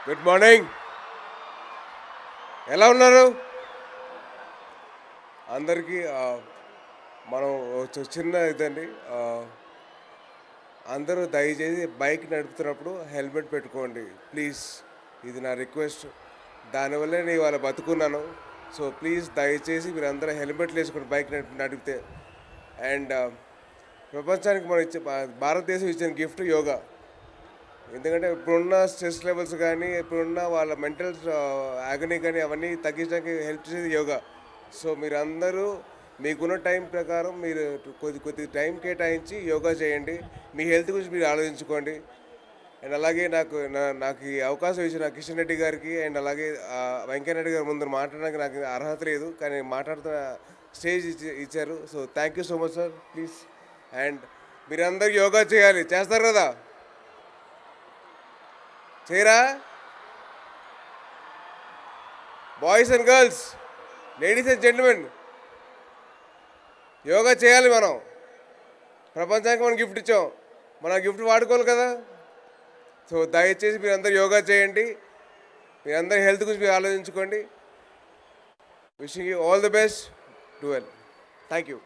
Good morning. ఎలా ఉన్నారు అందరికీ? మనం చిన్న ఇదండి, అందరూ దయచేసి బైక్ నడుపుతున్నప్పుడు హెల్మెట్ పెట్టుకోండి ప్లీజ్. ఇది నా రిక్వెస్ట్. దానివల్లే నేను ఇవాళ బతుకున్నాను. సో ప్లీజ్ దయచేసి మీరు అందరూ హెల్మెట్లు వేసుకొని బైక్ నడిపితే. అండ్ ప్రపంచానికి మనం భారతదేశం ఇచ్చిన గిఫ్ట్ యోగా. ఎందుకంటే ఇప్పుడున్న స్ట్రెస్ లెవెల్స్ కానీ ఇప్పుడున్న వాళ్ళ మెంటల్ యాగనీ కానీ అవన్నీ తగ్గించడానికి హెల్ప్ చేసేది యోగా. సో మీరందరూ మీకున్న టైం ప్రకారం మీరు కొద్ది టైం కేటాయించి యోగా చేయండి. మీ హెల్త్ గురించి మీరు ఆలోచించుకోండి. అండ్ అలాగే నాకు ఈ అవకాశం ఇచ్చిన కిషన్ రెడ్డి గారికి అండ్ అలాగే వెంకయ్యనాయుడు గారి ముందు మాట్లాడడానికి నాకు అర్హత లేదు, కానీ మాట్లాడుతున్న స్టేజ్ ఇచ్చారు. So thank you so much sir. Please. And మీరందరూ యోగా చేయాలి. చేస్తారు కదా? చేయరా? Boys and girls, ladies and gentlemen, yoga చేయాలి. మనం ప్రపంచానికి మనం గిఫ్ట్ ఇచ్చాం, మన గిఫ్ట్ వాడుకోవాలి కదా. సో దయచేసి మీరందరూ యోగా చేయండి. మీరందరూ హెల్త్ గురించి మీరు ఆలోచించుకోండి. Wishing you all the best. Do well. Thank you.